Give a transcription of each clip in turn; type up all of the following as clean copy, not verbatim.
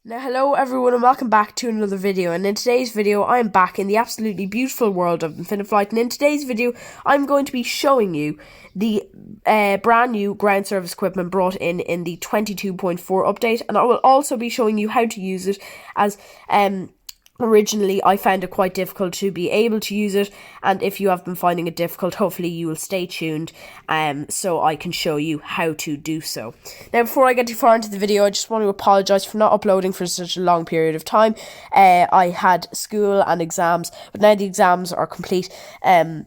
Now, hello everyone, and welcome back to another video. And in today's video, I'm back in the absolutely beautiful world of Infinite Flight. And in today's video, I'm going to be showing you the brand new ground service equipment brought in the 22.4 update. And I will also be showing you how to use it, as originally I found it quite difficult to be able to use it, and if you have been finding it difficult, hopefully you will stay tuned so I can show you how to do so. Now, before I get too far into the video, I just want to apologise for not uploading for such a long period of time. I had school and exams, but now the exams are complete. I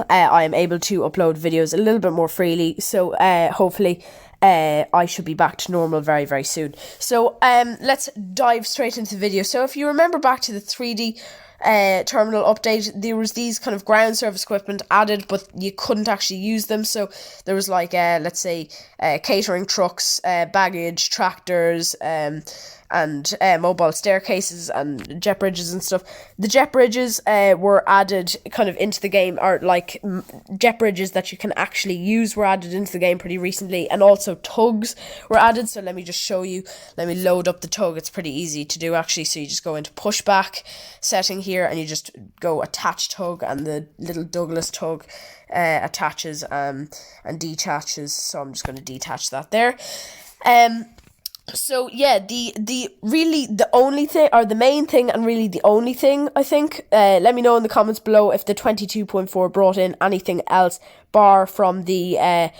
am able to upload videos a little bit more freely, so hopefully I should be back to normal very, very soon. So let's dive straight into the video. So if you remember back to the 3D terminal update, there was these kind of ground service equipment added, but you couldn't actually use them. So there was like let's say catering trucks, baggage tractors, and mobile staircases and jet bridges and stuff. The jet bridges were added kind of into the game, or like jet bridges that you can actually use were added into the game pretty recently, and also tugs were added. So let me just show you. Let me load up the tug. It's pretty easy to do actually. So you just go into Pushback setting here, and you just go attach tug, and the little Douglas tug attaches and detaches. So I'm just going to detach that there. So yeah, the really the only thing, or the main thing, and really the only thing, I think, let me know in the comments below if the 22.4 brought in anything else bar from the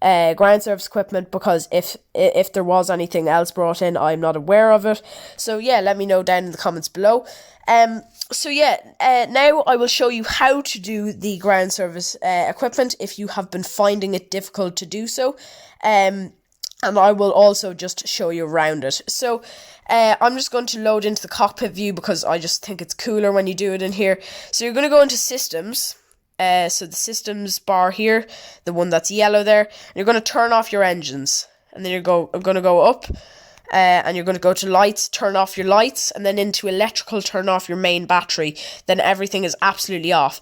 ground service equipment, because if there was anything else brought in, I'm not aware of it. So yeah, let me know down in the comments below. So yeah, now I will show you how to do the ground service equipment if you have been finding it difficult to do so. And I will also just show you around it. So I'm just going to load into the cockpit view because I just think it's cooler when you do it in here. So you're going to go into systems. So the systems bar here, the one that's yellow there. And you're going to turn off your engines. And then I'm going to go up. And you're going to go to lights, turn off your lights, and then into electrical, turn off your main battery. Then everything is absolutely off.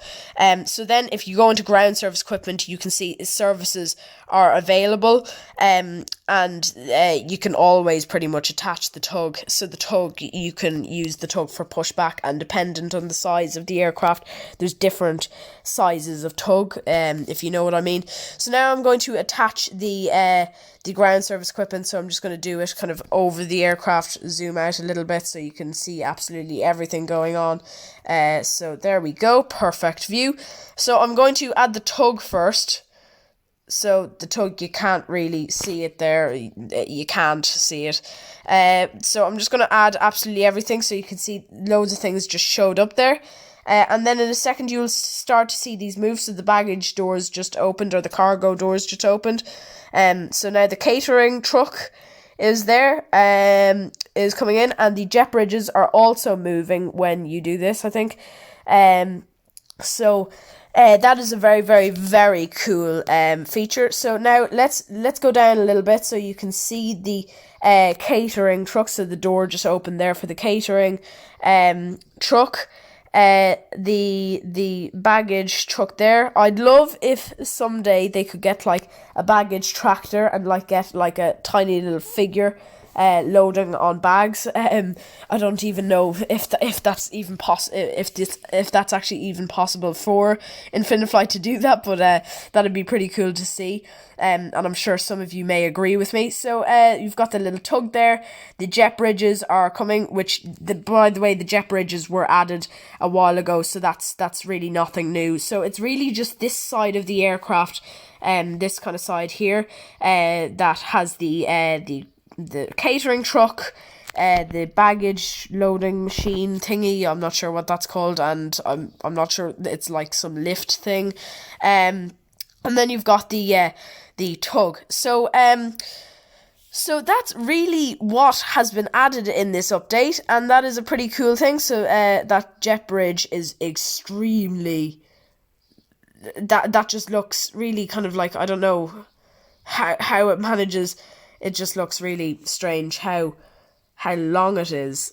So then if you go into ground service equipment, you can see services are available, and you can always pretty much attach the tug. So the tug, you can use the tug for pushback, and dependent on the size of the aircraft, there's different sizes of tug, if you know what I mean. So now I'm going to attach the ground service equipment. So I'm just going to do it kind of over the aircraft, zoom out a little bit so you can see absolutely everything going on. So there we go, perfect view. So I'm going to add the tug first. So the tug, you can't really see it there, you can't see it. So I'm just going to add absolutely everything, so you can see loads of things just showed up there. And then in a second you'll start to see these move. So the baggage doors just opened, or the cargo doors just opened. So now the catering truck is there, is coming in, and the jet bridges are also moving when you do this, I think. So that is a very, very, very cool feature. So now let's go down a little bit so you can see the catering truck. So the door just opened there for the catering truck. The baggage truck there. I'd love if someday they could get like a baggage tractor and like get like a tiny little figure loading on bags. I don't even know if that's even if that's actually even possible for Infinite Flight to do that, but that'd be pretty cool to see. And I'm sure some of you may agree with me. So you've got the little tug there. The jet bridges are coming, which by the way, the jet bridges were added a while ago, so that's really nothing new. So it's really just this side of the aircraft, this kind of side here, that has the catering truck, the baggage loading machine thingy. I'm not sure what that's called, and I'm not sure, it's like some lift thing. And then you've got the tug. So so that's really what has been added in this update, and that is a pretty cool thing. So that jet bridge is extremely, that just looks really kind of like, I don't know how it manages. It just looks really strange how long it is.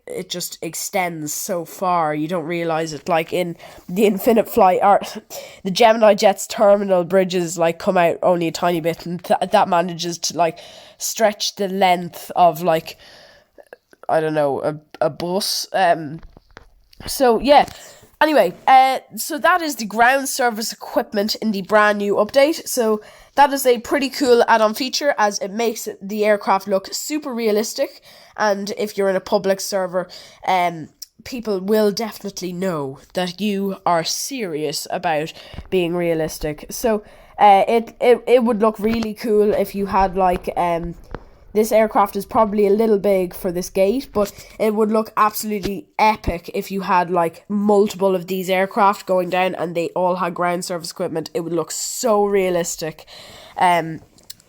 It just extends so far, you don't realize it. Like in the Infinite Flight, or the Gemini Jet's terminal bridges like come out only a tiny bit, and that manages to like stretch the length of like I don't know, a bus. So yeah. Anyway, so that is the ground service equipment in the brand new update. So that is a pretty cool add-on feature, as it makes the aircraft look super realistic. And if you're in a public server, people will definitely know that you are serious about being realistic. So it would look really cool if you had like this aircraft is probably a little big for this gate, but it would look absolutely epic if you had like multiple of these aircraft going down and they all had ground service equipment. It would look so realistic.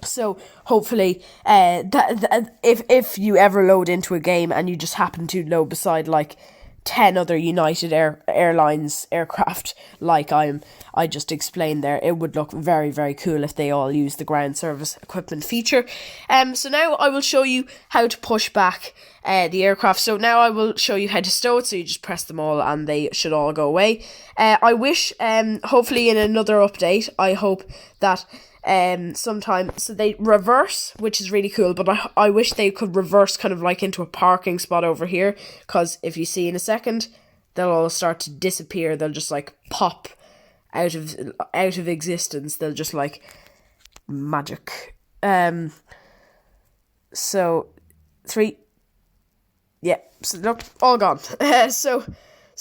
So hopefully, if you ever load into a game and you just happen to load beside like 10 other United Airlines aircraft, like I just explained there, it would look very, very cool if they all use the ground service equipment feature. So now I will show you how to push back the aircraft. So now I will show you how to stow it. So you just press them all and they should all go away. I wish, hopefully in another update, I hope that sometime, so they reverse, which is really cool, but I wish they could reverse kind of like into a parking spot over here, because if you see in a second, they'll all start to disappear. They'll just like pop out of existence. They'll just like magic. So 3, yeah, so look, all gone. So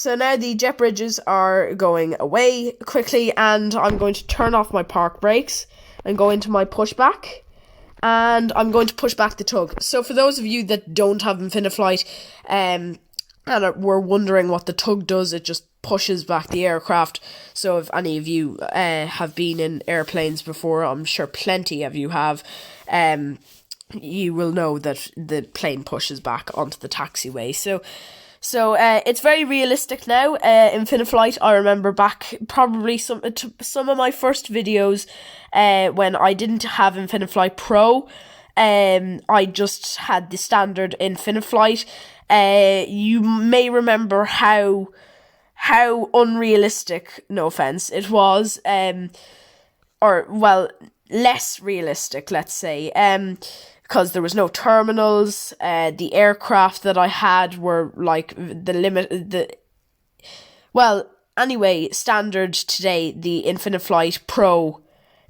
now the jet bridges are going away quickly, and I'm going to turn off my park brakes and go into my pushback, and I'm going to push back the tug. So for those of you that don't have Infiniflight and were wondering what the tug does, it just pushes back the aircraft. So if any of you have been in airplanes before, I'm sure plenty of you have, you will know that the plane pushes back onto the taxiway. So it's very realistic now. Infiniflight, I remember back probably some of my first videos when I didn't have Infiniflight Pro. I just had the standard Infiniflight. You may remember how unrealistic, no offense, it was, or well, less realistic, let's say, because there was no terminals. The aircraft that I had were like anyway, standard today, the Infiniflight Pro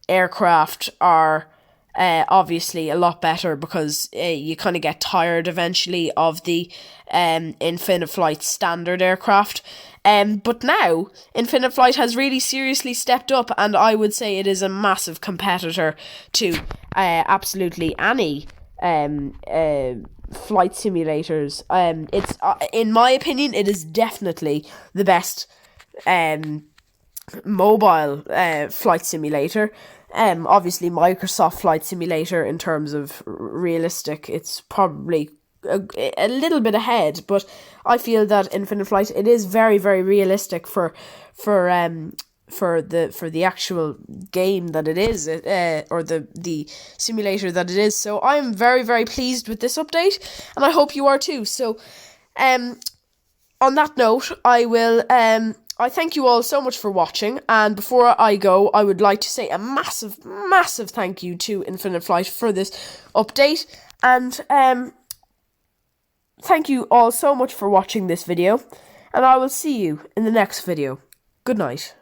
aircraft are obviously a lot better, because you kind of get tired eventually of the Infiniflight standard aircraft. But now Infiniflight has really seriously stepped up, and I would say it is a massive competitor to absolutely any flight simulators. It's in my opinion, it is definitely the best mobile flight simulator. Obviously Microsoft Flight Simulator, in terms of realistic, it's probably a little bit ahead, but I feel that Infiniflight, it is very, very realistic for the actual game that it is, or the simulator that it is. So I'm very, very pleased with this update, and I hope you are too. So on that note, I thank you all so much for watching, and before I go, I would like to say a massive, massive thank you to Infiniflight for this update, and thank you all so much for watching this video, and I will see you in the next video. Good night.